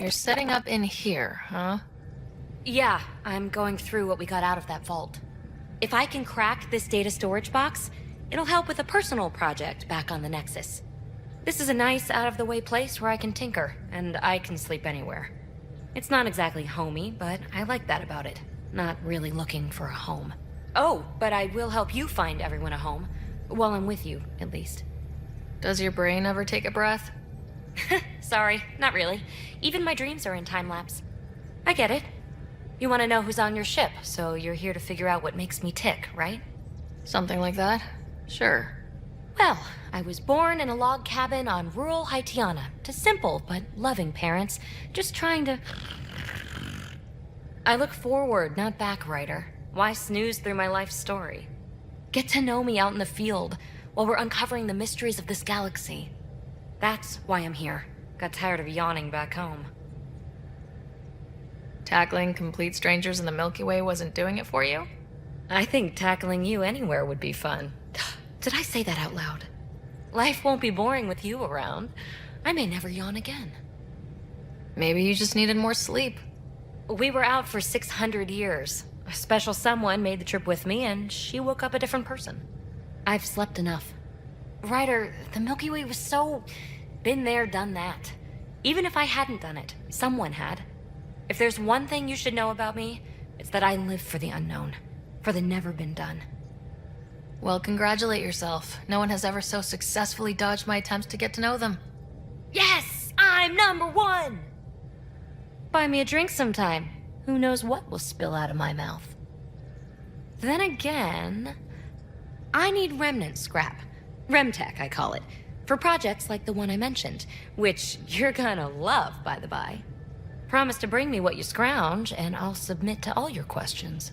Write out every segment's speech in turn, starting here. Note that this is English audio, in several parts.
You're setting up in here, huh? Yeah, I'm going through what we got out of that vault. If I can crack this data storage box, it'll help with a personal project back on the Nexus. This is a nice, out-of-the-way place where I can tinker, and I can sleep anywhere. It's not exactly homey, but I like that about it. Not really looking for a home. Oh, but I will help you find everyone a home. While I'm with you, at least. Does your brain ever take a breath? Sorry, not really. Even my dreams are in time-lapse. I get it. You want to know who's on your ship, so you're here to figure out what makes me tick, right? Something like that? Sure. Well, I was born in a log cabin on rural Haitiana to simple but loving parents, just trying to... I look forward, not back, writer. Why snooze through my life story? Get to know me out in the field while we're uncovering the mysteries of this galaxy. That's why I'm here. Got tired of yawning back home. Tackling complete strangers in the Milky Way wasn't doing it for you? I think tackling you anywhere would be fun. Did I say that out loud? Life won't be boring with you around. I may never yawn again. Maybe you just needed more sleep. We were out for 600 years. A special someone made the trip with me, and she woke up a different person. I've slept enough. Ryder, the Milky Way was so... been there, done that. Even if I hadn't done it, someone had. If there's one thing you should know about me, it's that I live for the unknown. For the never been done. Well, congratulate yourself. No one has ever so successfully dodged my attempts to get to know them. Yes! I'm #1! Buy me a drink sometime. Who knows what will spill out of my mouth. Then again... I need remnant scrap. Remtech, I call it. For projects like the one I mentioned. Which you're gonna love, by the by. Promise to bring me what you scrounge, and I'll submit to all your questions.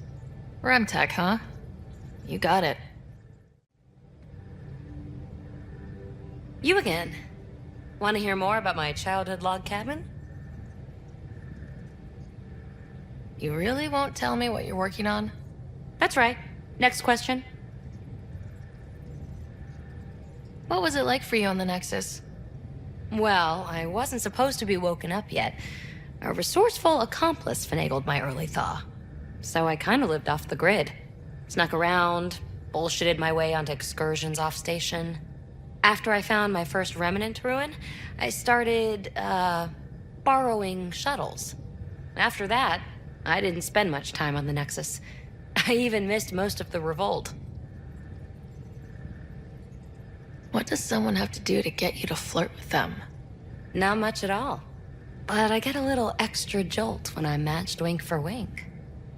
Remtech, huh? You got it. You again. Want to hear more about my childhood log cabin? You really won't tell me what you're working on? That's right. Next question. What was it like for you on the Nexus? Well, I wasn't supposed to be woken up yet. A resourceful accomplice finagled my early thaw. So I kind of lived off the grid. Snuck around, bullshitted my way onto excursions off station. After I found my first remnant ruin, I started, borrowing shuttles. After that, I didn't spend much time on the Nexus. I even missed most of the revolt. What does someone have to do to get you to flirt with them? Not much at all. But I get a little extra jolt when I'm matched wink for wink.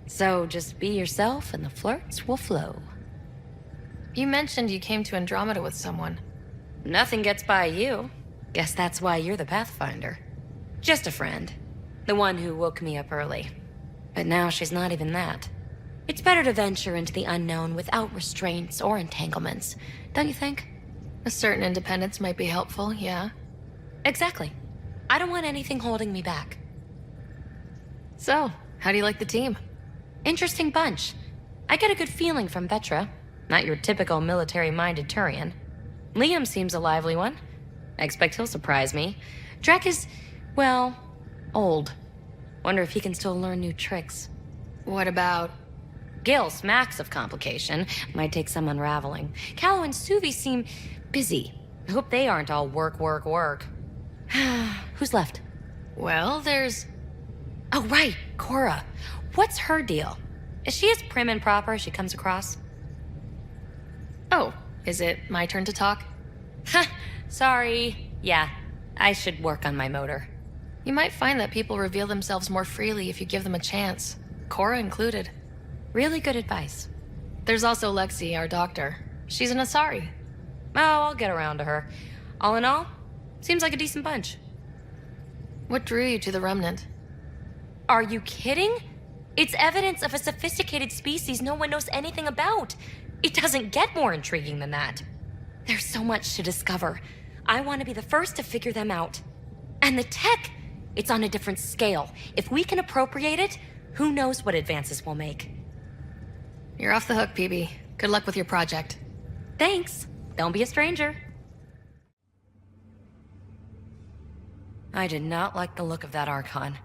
So just be yourself and the flirts will flow. You mentioned you came to Andromeda with someone. Nothing gets by you. Guess that's why you're the Pathfinder. Just a friend. The one who woke me up early. But now she's not even that. It's better to venture into the unknown without restraints or entanglements, don't you think? A certain independence might be helpful, yeah. Exactly. I don't want anything holding me back. So, how do you like the team? Interesting bunch. I get a good feeling from Vetra. Not your typical military-minded Turian. Liam seems a lively one. I expect he'll surprise me. Drek is, well, old. Wonder if he can still learn new tricks. What about... Gil smacks of complication. Might take some unraveling. Callow and Suvi seem busy. I hope they aren't all work, work, work. Who's left? Well, there's... Oh, right, Cora. What's her deal? Is she as prim and proper as she comes across? Oh, is it my turn to talk? Ha! Sorry. Yeah, I should work on my motor. You might find that people reveal themselves more freely if you give them a chance. Cora included. Really good advice. There's also Lexi, our doctor. She's an Asari. Oh, I'll get around to her. All in all, seems like a decent bunch. What drew you to the Remnant? Are you kidding? It's evidence of a sophisticated species no one knows anything about. It doesn't get more intriguing than that. There's so much to discover. I want to be the first to figure them out. And the tech, it's on a different scale. If we can appropriate it, who knows what advances we'll make. You're off the hook, Peebee. Good luck with your project. Thanks. Don't be a stranger. I did not like the look of that Archon.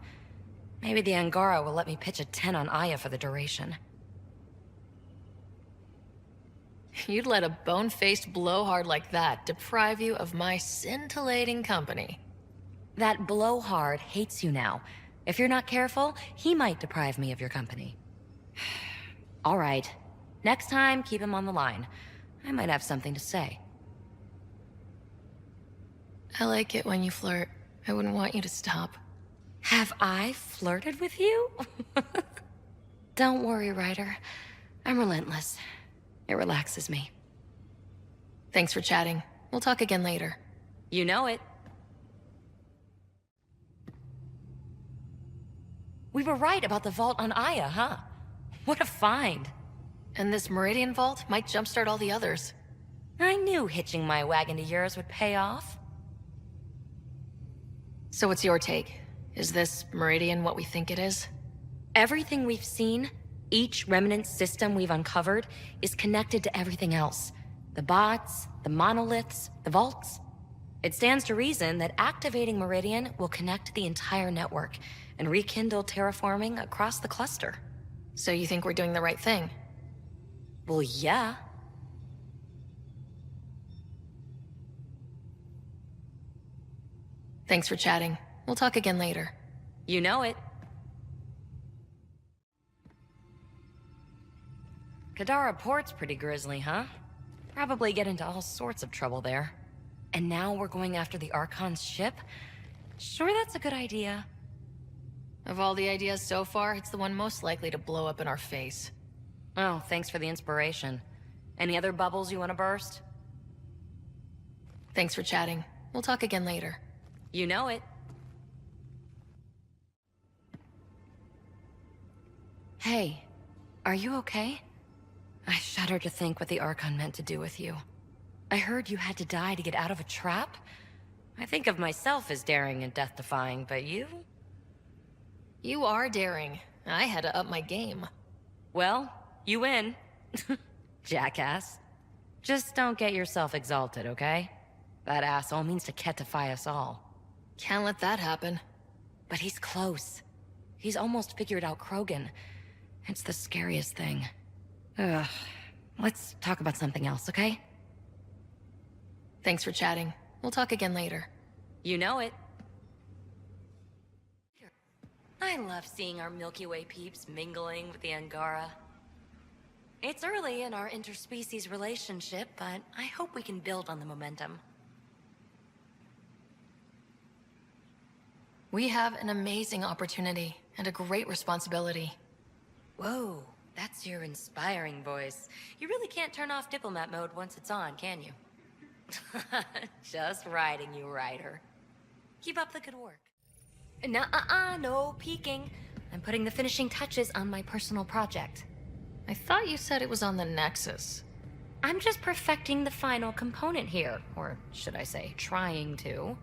Maybe the Angara will let me pitch a 10 on Aya for the duration. You'd let a bone-faced blowhard like that deprive you of my scintillating company. That blowhard hates you now. If you're not careful, he might deprive me of your company. All right. Next time, keep him on the line. I might have something to say. I like it when you flirt. I wouldn't want you to stop. Have I flirted with you? Don't worry, Ryder. I'm relentless. It relaxes me. Thanks for chatting. We'll talk again later. You know it. We were right about the vault on Aya, huh? What a find. And this Meridian vault might jumpstart all the others. I knew hitching my wagon to yours would pay off. So what's your take? Is this Meridian what we think it is? Everything we've seen, each remnant system we've uncovered, is connected to everything else. The bots, the monoliths, the vaults. It stands to reason that activating Meridian will connect the entire network and rekindle terraforming across the cluster. So you think we're doing the right thing? Well, yeah. Thanks for chatting. We'll talk again later. You know it. Kadara Port's pretty grisly, huh? Probably get into all sorts of trouble there. And now we're going after the Archon's ship? Sure, that's a good idea. Of all the ideas so far, it's the one most likely to blow up in our face. Oh, thanks for the inspiration. Any other bubbles you want to burst? Thanks for chatting. We'll talk again later. You know it. Hey, are you okay? I shudder to think what the Archon meant to do with you. I heard you had to die to get out of a trap. I think of myself as daring and death-defying, but you? You are daring. I had to up my game. Well, you win. Jackass. Just don't get yourself exalted, okay? That asshole means to ketify us all. Can't let that happen. But he's close. He's almost figured out Krogan. It's the scariest thing. Ugh. Let's talk about something else, okay? Thanks for chatting. We'll talk again later. You know it. I love seeing our Milky Way peeps mingling with the Angara. It's early in our interspecies relationship, but I hope we can build on the momentum. We have an amazing opportunity and a great responsibility. Whoa, that's your inspiring voice. You really can't turn off diplomat mode once it's on, can you? Just riding you, Ryder. Keep up the good work. No peeking. I'm putting the finishing touches on my personal project. I thought you said it was on the Nexus. I'm just perfecting the final component here, or should I say, trying to.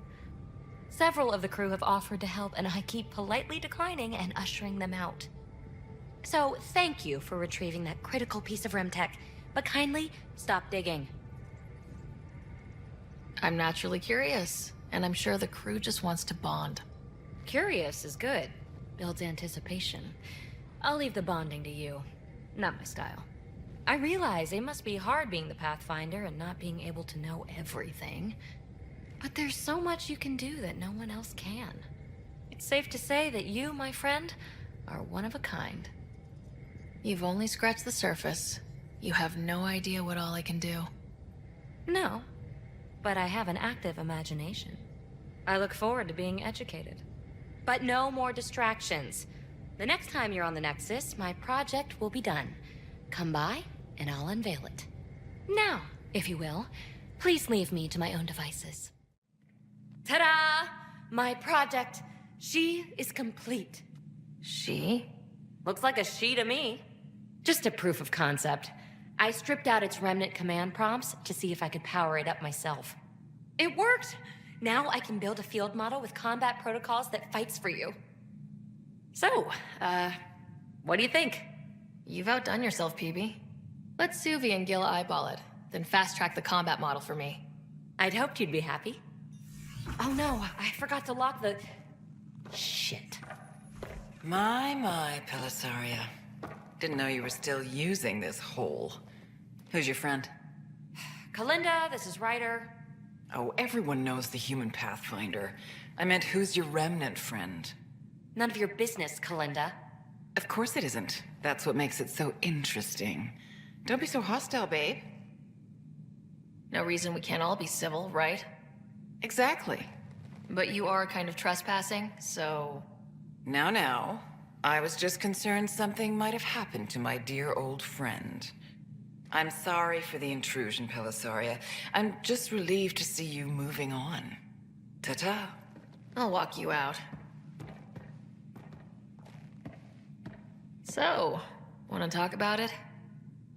Several of the crew have offered to help, and I keep politely declining and ushering them out. So, thank you for retrieving that critical piece of Remtech, but kindly stop digging. I'm naturally curious, and I'm sure the crew just wants to bond. Curious is good. Builds anticipation. I'll leave the bonding to you. Not my style. I realize it must be hard being the Pathfinder and not being able to know everything. But there's so much you can do that no one else can. It's safe to say that you, my friend, are one of a kind. You've only scratched the surface. You have no idea what all I can do. No, but I have an active imagination. I look forward to being educated. But no more distractions. The next time you're on the Nexus, my project will be done. Come by, and I'll unveil it. Now, if you will, please leave me to my own devices. Ta-da! My project, she is complete. She? Looks like a she to me. Just a proof of concept. I stripped out its remnant command prompts to see if I could power it up myself. It worked! Now I can build a field model with combat protocols that fights for you. So, what do you think? You've outdone yourself, Peebee. Let Suvi and Gil eyeball it, then fast-track the combat model for me. I'd hoped you'd be happy. Oh no, I forgot to lock the... Shit. My, Pellisaria. Didn't know you were still using this hole. Who's your friend? Kalinda, this is Ryder. Oh, everyone knows the human Pathfinder. I meant, who's your remnant friend? None of your business, Kalinda. Of course it isn't. That's what makes it so interesting. Don't be so hostile, babe. No reason we can't all be civil, right? Exactly. But you are kind of trespassing, so... Now. I was just concerned something might have happened to my dear old friend. I'm sorry for the intrusion, Pellisaria. I'm just relieved to see you moving on. Ta-ta. I'll walk you out. So, want to talk about it?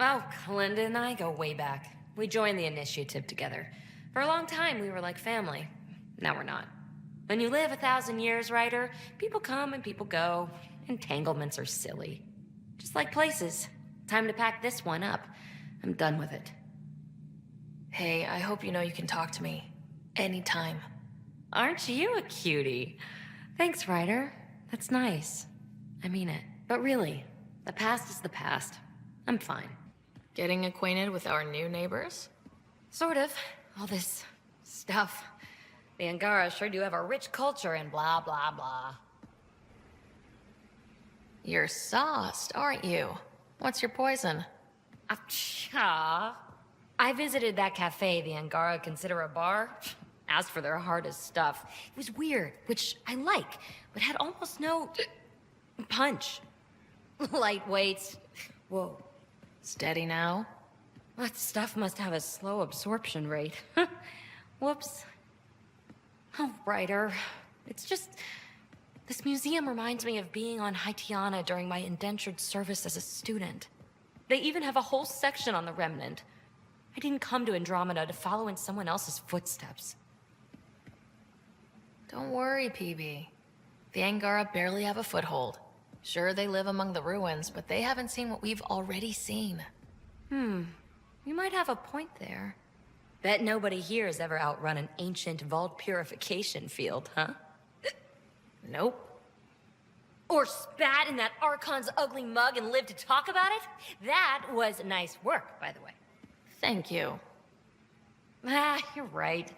Oh, Kalinda and I go way back. We joined the initiative together. For a long time, we were like family. Now we're not. When you live 1,000 years, Ryder, people come and people go. Entanglements are silly. Just like places. Time to pack this one up. I'm done with it. Hey, I hope you know you can talk to me. Anytime. Aren't you a cutie? Thanks, Ryder. That's nice. I mean it. But really, the past is the past. I'm fine. Getting acquainted with our new neighbors? Sort of. All this stuff. The Angara sure do have a rich culture and blah, blah, blah. You're sauced, aren't you? What's your poison? Achha. I visited that cafe the Angara consider a bar. Asked for their hardest stuff. It was weird, which I like, but had almost no... punch. Lightweight. Whoa. Steady now? That stuff must have a slow absorption rate. Whoops. Oh, Ryder. It's just... This museum reminds me of being on Haitiana during my indentured service as a student. They even have a whole section on the Remnant. I didn't come to Andromeda to follow in someone else's footsteps. Don't worry, Peebee. The Angara barely have a foothold. Sure, they live among the ruins, but they haven't seen what we've already seen. You might have a point there. Bet nobody here has ever outrun an ancient vault purification field, huh? Nope. Or spat in that Archon's ugly mug and lived to talk about it? That was nice work, by the way. Thank you. Ah, you're right.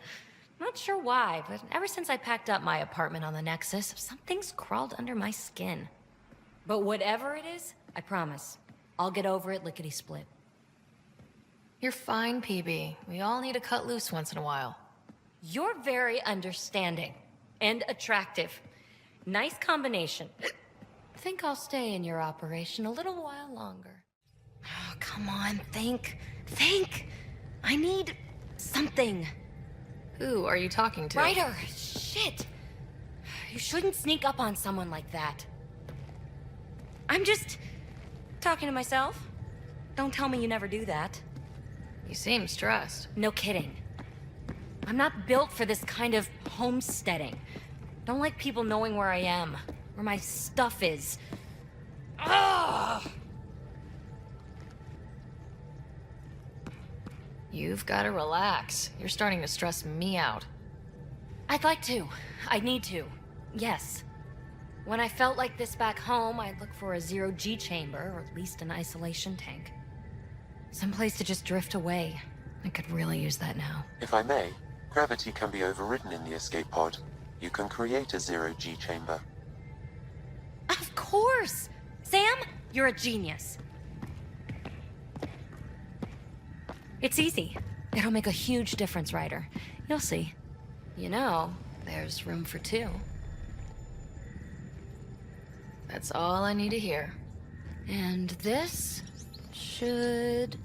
Not sure why, but ever since I packed up my apartment on the Nexus, something's crawled under my skin. But whatever it is, I promise, I'll get over it lickety-split. You're fine, Peebee. We all need to cut loose once in a while. You're very understanding and attractive. Nice combination. Think I'll stay in your operation a little while longer. Oh, come on, think. Think! I need something. Who are you talking to? Ryder! Shit! You shouldn't sneak up on someone like that. I'm just talking to myself. Don't tell me you never do that. You seem stressed. No kidding. I'm not built for this kind of homesteading. Don't like people knowing where I am, where my stuff is. Ugh! You've got to relax. You're starting to stress me out. I'd like to. I need to. Yes. When I felt like this back home, I'd look for a zero-G chamber, or at least an isolation tank. Someplace to just drift away. I could really use that now. If I may, gravity can be overridden in the escape pod. You can create a zero-G chamber. Of course! Sam, you're a genius. It's easy. It'll make a huge difference, Ryder. You'll see. You know, there's room for two. That's all I need to hear. And this should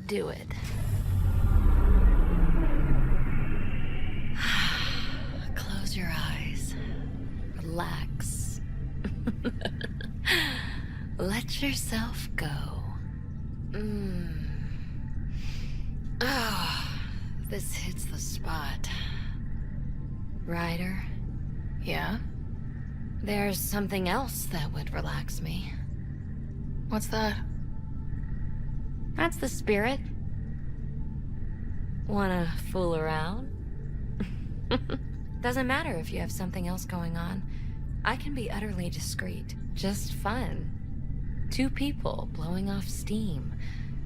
do it. Close your eyes. Relax. Let yourself go. Oh, this hits the spot. Ryder? Yeah? There's something else that would relax me. What's that? That's the spirit. Wanna fool around? Doesn't matter if you have something else going on. I can be utterly discreet. Just fun. Two people blowing off steam.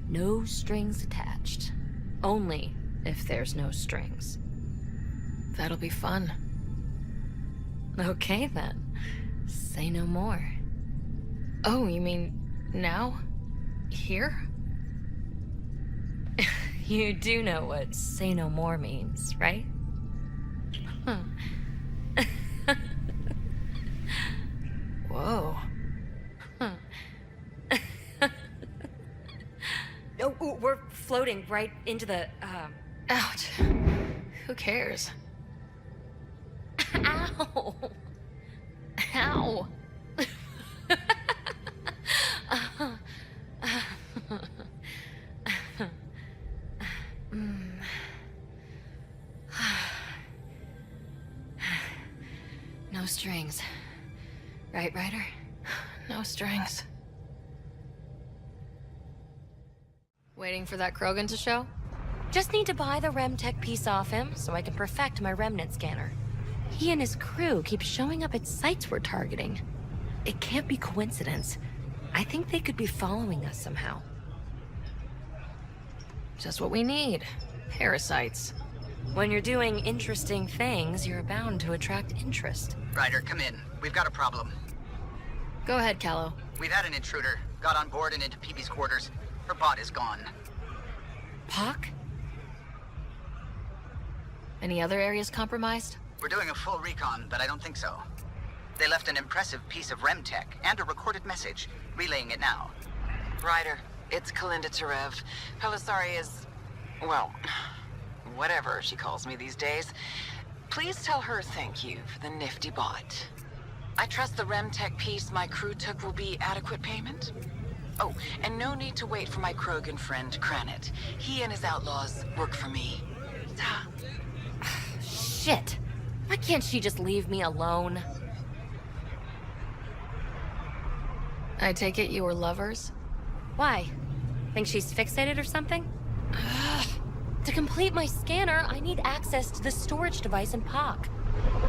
No strings attached. Only if there's no strings. That'll be fun. Okay then. Say no more. Oh, you mean now? Here? You do know what say no more means, right? Huh. Whoa. Oh, we're floating right into the, Ouch. Who cares? Ow! Ow. No strings. Right, Ryder? No strings. Waiting for that Krogan to show? Just need to buy the Remtech piece off him so I can perfect my remnant scanner. He and his crew keep showing up at sites we're targeting. It can't be coincidence. I think they could be following us somehow. Just what we need. Parasites. When you're doing interesting things, you're bound to attract interest. Ryder, come in. We've got a problem. Go ahead, Callow. We've had an intruder. Got on board and into Peebee's quarters. Her bot is gone. Pock? Any other areas compromised? We're doing a full recon, but I don't think so. They left an impressive piece of Remtech and a recorded message. Relaying it now. Ryder, it's Kalinda Tarev. Pelisari is... well, whatever she calls me these days. Please tell her thank you for the nifty bot. I trust the Remtech piece my crew took will be adequate payment. Oh, and no need to wait for my Krogan friend, Kranit. He and his outlaws work for me. Ta. Shit. Why can't she just leave me alone? I take it you were lovers? Why? Think she's fixated or something? To complete my scanner, I need access to the storage device in POC.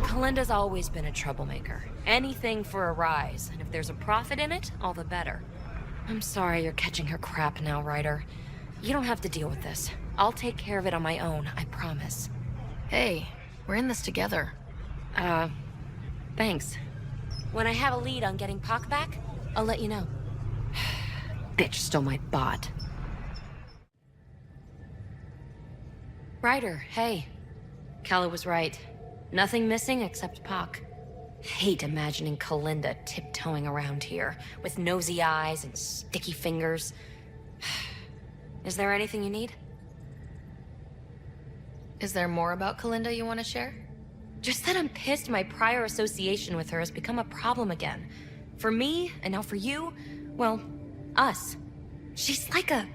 Kalinda's always been a troublemaker. Anything for a rise, and if there's a profit in it, all the better. I'm sorry you're catching her crap now, Ryder. You don't have to deal with this. I'll take care of it on my own, I promise. Hey, we're in this together. Thanks. When I have a lead on getting POC back, I'll let you know. Bitch stole my bot. Ryder, hey. Calla was right. Nothing missing except POC. Hate imagining Kalinda tiptoeing around here, with nosy eyes and sticky fingers. Is there anything you need? Is there more about Kalinda you want to share? Just that I'm pissed my prior association with her has become a problem again. For me, and now for you, well, us. She's like a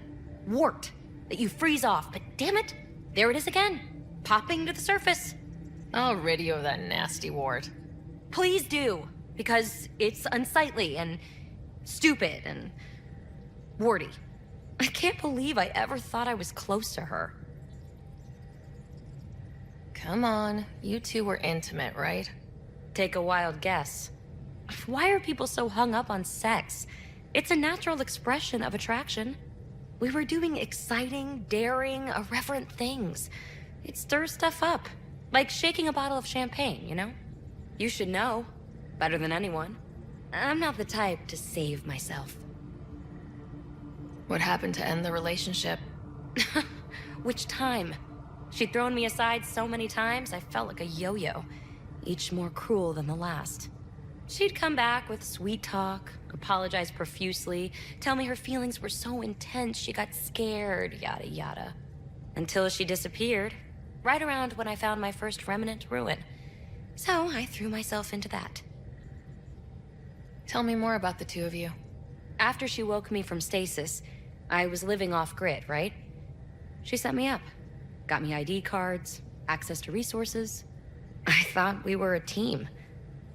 wart that you freeze off, but damn it, there it is again, popping to the surface. I'll rid you of that nasty wart. Please do, because it's unsightly and stupid and warty. I can't believe I ever thought I was close to her. Come on, you two were intimate, right? Take a wild guess. Why are people so hung up on sex? It's a natural expression of attraction. We were doing exciting, daring, irreverent things. It stirs stuff up, like shaking a bottle of champagne, you know? You should know, better than anyone. I'm not the type to save myself. What happened to end the relationship? Which time? She'd thrown me aside so many times, I felt like a yo-yo, each more cruel than the last. She'd come back with sweet talk, apologize profusely, tell me her feelings were so intense she got scared, yada yada. Until she disappeared, right around when I found my first remnant ruin. So I threw myself into that. Tell me more about the two of you. After she woke me from stasis, I was living off-grid, right? She set me up. Got me ID cards, access to resources. I thought we were a team.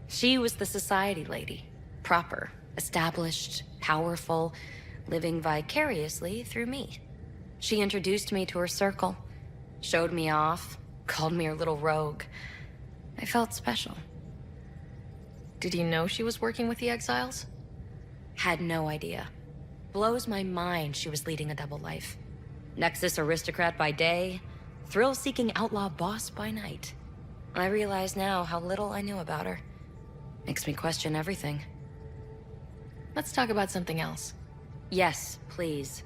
She was the society lady. Proper, established, powerful, living vicariously through me. She introduced me to her circle, showed me off, called me her little rogue. I felt special. Did you know she was working with the Exiles? Had no idea. Blows my mind she was leading a double life. Nexus aristocrat by day, thrill-seeking outlaw boss by night. I realize now how little I knew about her. Makes me question everything. Let's talk about something else. Yes, please.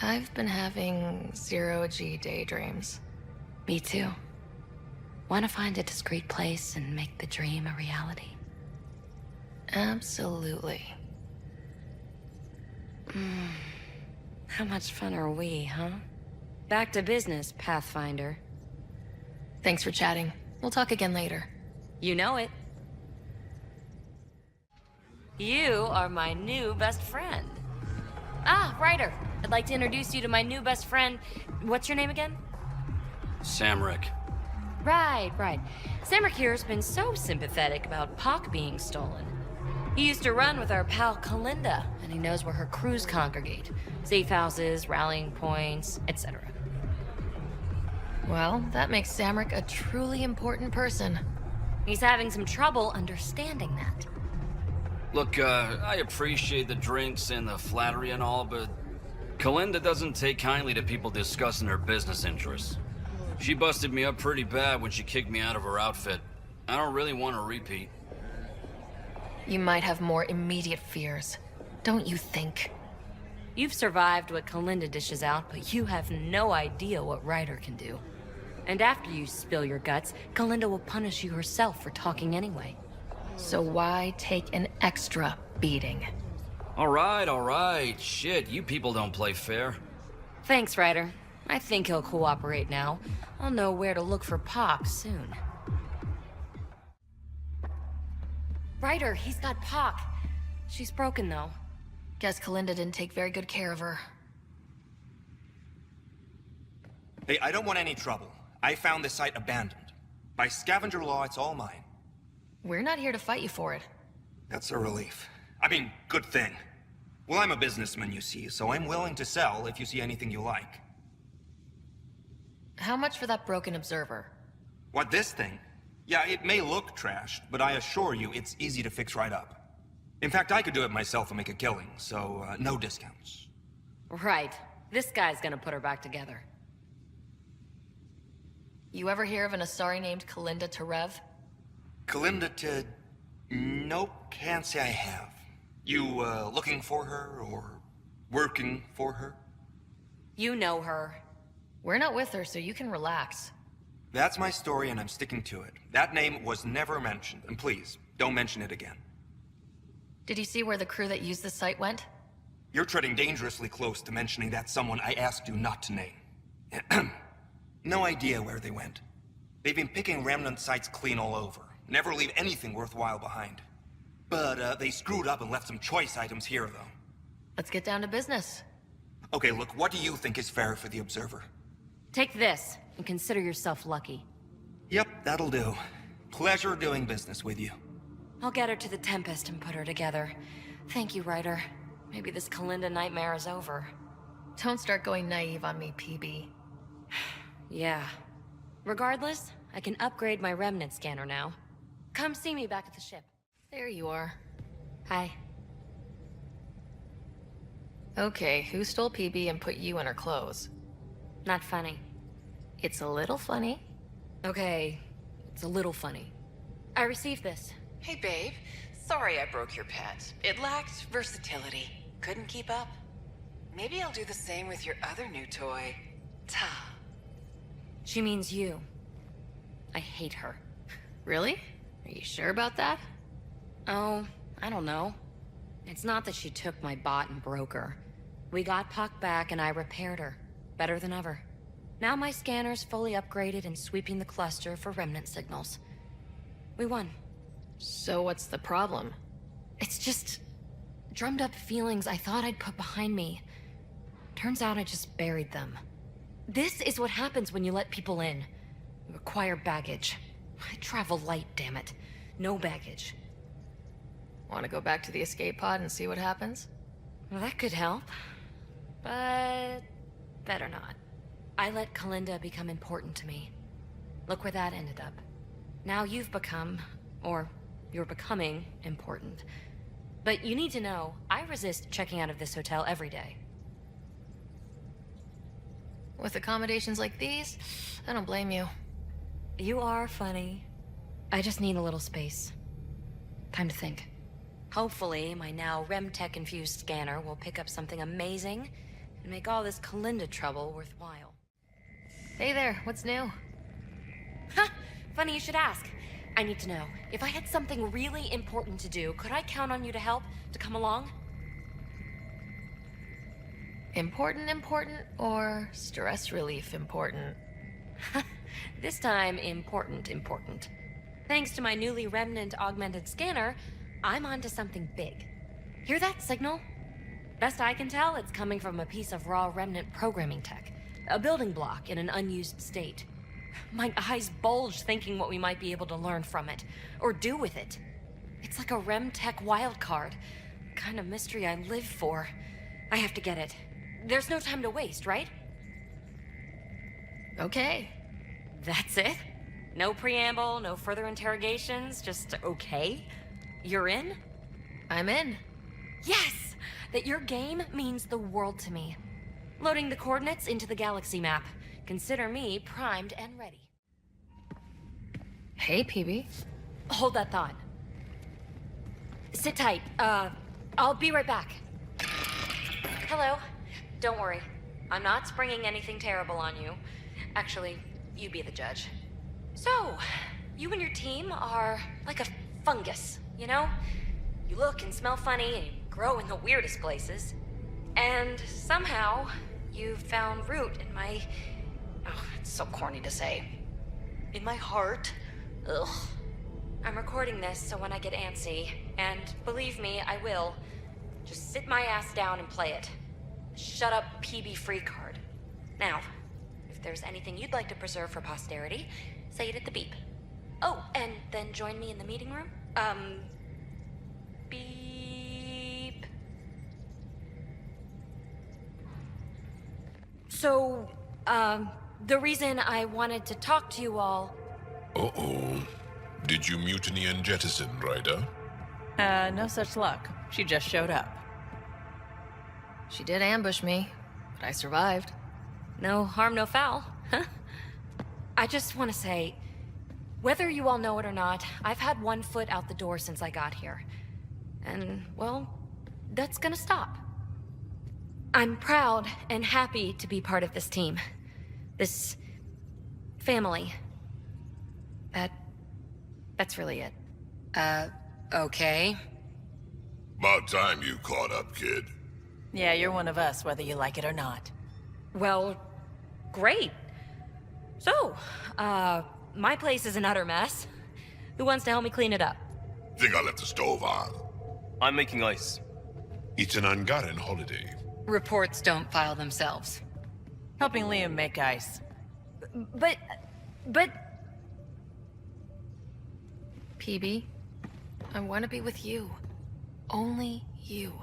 I've been having zero-G daydreams. Me too. Want to find a discreet place and make the dream a reality. Absolutely. How much fun are we, huh? Back to business, Pathfinder. Thanks for chatting. We'll talk again later. You know it. You are my new best friend. Ah, Ryder. I'd like to introduce you to my new best friend. What's your name again? Samrick. Right. Samrick here's been so sympathetic about Pock being stolen. He used to run with our pal Kalinda, and he knows where her crews congregate. Safe houses, rallying points, etc. Well, that makes Samrick a truly important person. He's having some trouble understanding that. Look, I appreciate the drinks and the flattery and all, but Kalinda doesn't take kindly to people discussing her business interests. She busted me up pretty bad when she kicked me out of her outfit. I don't really want to repeat. You might have more immediate fears, don't you think? You've survived what Kalinda dishes out, but you have no idea what Ryder can do. And after you spill your guts, Kalinda will punish you herself for talking anyway. So why take an extra beating? All right. Shit, you people don't play fair. Thanks, Ryder. I think he'll cooperate now. I'll know where to look for Pock soon. Ryder, he's got Pock. She's broken, though. Guess Kalinda didn't take very good care of her. Hey, I don't want any trouble. I found the site abandoned. By scavenger law, it's all mine. We're not here to fight you for it. That's a relief. I mean, good thing. Well, I'm a businessman, you see, so I'm willing to sell if you see anything you like. How much for that broken observer? What, this thing? Yeah, it may look trashed, but I assure you it's easy to fix right up. In fact, I could do it myself and make a killing, so no discounts. Right. This guy's gonna put her back together. You ever hear of an Asari named Kalinda Terev? Kalinda to... Nope, can't say I have. You, looking for her, or working for her? You know her. We're not with her, so you can relax. That's my story, and I'm sticking to it. That name was never mentioned, and please, don't mention it again. Did you see where the crew that used the site went? You're treading dangerously close to mentioning that someone I asked you not to name. No idea where they went. They've been picking remnant sites clean all over. Never leave anything worthwhile behind. But, they screwed up and left some choice items here, though. Let's get down to business. Okay, look, what do you think is fair for the Observer? Take this, and consider yourself lucky. Yep, that'll do. Pleasure doing business with you. I'll get her to the Tempest and put her together. Thank you, Ryder. Maybe this Kalinda nightmare is over. Don't start going naive on me, Peebee. Yeah. Regardless, I can upgrade my remnant scanner now. Come see me back at the ship. There you are. Hi. Okay, who stole Peebee and put you in her clothes? Not funny. It's a little funny. Okay, it's a little funny. I received this. Hey, babe. Sorry I broke your pet. It lacked versatility. Couldn't keep up. Maybe I'll do the same with your other new toy. Ta. She means you. I hate her. Really? Are you sure about that? Oh, I don't know. It's not that she took my bot and broke her. We got Puck back and I repaired her. Better than ever. Now my scanner's fully upgraded and sweeping the cluster for remnant signals. We won. So what's the problem? It's just... drummed up feelings I thought I'd put behind me. Turns out I just buried them. This is what happens when you let people in. You acquire baggage. I travel light, damn it. No baggage. Want to go back to the escape pod and see what happens? Well, that could help. But... better not. I let Kalinda become important to me. Look where that ended up. now you've become, or you're becoming, important. But you need to know, I resist checking out of this hotel every day. With accommodations like these, I don't blame you. You are funny. I just need a little space. Time to think. Hopefully, my now REM-tech-infused scanner will pick up something amazing and make all this Kalinda trouble worthwhile. Hey there, what's new? Ha! Funny you should ask. I need to know, if I had something really important to do, could I count on you to help, to come along? Important, or stress relief important? This time, important. Thanks to my newly remnant-augmented scanner, I'm onto something big. Hear that signal? Best I can tell, it's coming from a piece of raw remnant programming tech. A building block in an unused state. My eyes bulge thinking what we might be able to learn from it, or do with it. It's like a REM tech wildcard. Kind of mystery I live for. I have to get it. There's no time to waste, right? Okay. That's it? No preamble, no further interrogations, just okay? You're in? I'm in. Yes! That your game means the world to me. Loading the coordinates into the galaxy map. Consider me primed and ready. Hey, Peebee. Hold that thought. Sit tight. I'll be right back. Hello. Don't worry. I'm not springing anything terrible on you. Actually, you be the judge. So, you and your team are like a fungus, you know? You look and smell funny and you grow in the weirdest places. And somehow, you've found root in my... Oh, it's so corny to say. In my heart. Ugh. I'm recording this so when I get antsy, and believe me, I will, just sit my ass down and play it. Shut up, Peebee free card. Now, if there's anything you'd like to preserve for posterity, say it at the beep. Oh, and then join me in the meeting room? Beep. So, the reason I wanted to talk to you all... Uh-oh. Did you mutiny and jettison, Ryder? No such luck. She just showed up. She did ambush me, but I survived. No harm, no foul, huh? I just want to say, whether you all know it or not, I've had one foot out the door since I got here. And, well, that's gonna stop. I'm proud and happy to be part of this team. This... family. That's really it. Okay. About time you caught up, kid. Yeah, you're one of us, whether you like it or not. Well, great. So, my place is an utter mess. Who wants to help me clean it up? Think I left the stove on. I'm making ice. It's an Angaran holiday. Reports don't file themselves. Helping Liam make ice. But... Peebee, I want to be with you. Only you.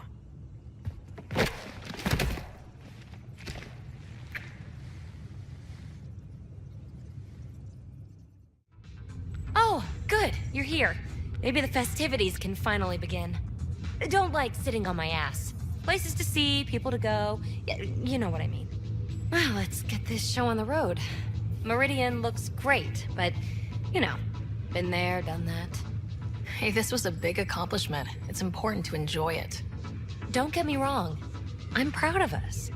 Oh, good, you're here. Maybe the festivities can finally begin. Don't like sitting on my ass. Places to see, people to go. You know what I mean. Well, let's get this show on the road. Meridian looks great, but, you know, been there, done that. Hey, this was a big accomplishment. It's important to enjoy it. Don't get me wrong. I'm proud of us.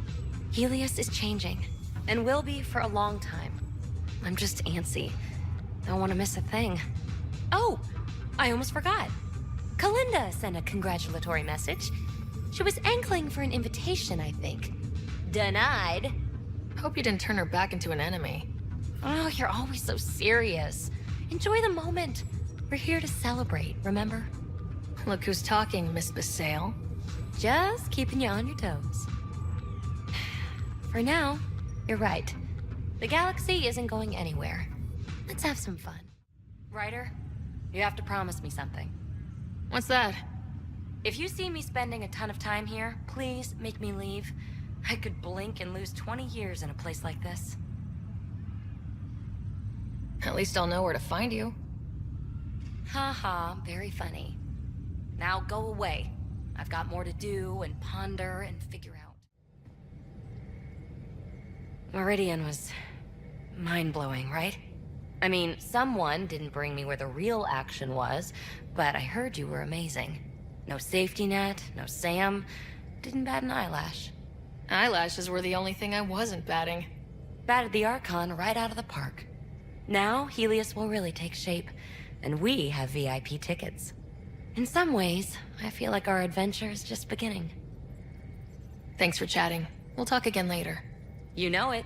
Helios is changing, and will be for a long time. I'm just antsy. Don't want to miss a thing. Oh, I almost forgot. Kalinda sent a congratulatory message. She was angling for an invitation, I think. Denied. Hope you didn't turn her back into an enemy. Oh, you're always so serious. Enjoy the moment. We're here to celebrate, remember? Look who's talking, Miss Basale. Just keeping you on your toes. For now, you're right. The galaxy isn't going anywhere. Let's have some fun. Ryder, you have to promise me something. What's that? If you see me spending a ton of time here, please make me leave. I could blink and lose 20 years in a place like this. At least I'll know where to find you. Haha, very funny. Now go away. I've got more to do and ponder and figure out. Meridian was mind-blowing, right? I mean, someone didn't bring me where the real action was, but I heard you were amazing. No safety net, no Sam, didn't bat an eyelash. Eyelashes were the only thing I wasn't batting. Batted the Archon right out of the park. Now, Helios will really take shape, and we have VIP tickets. In some ways, I feel like our adventure is just beginning. Thanks for chatting. We'll talk again later. You know it.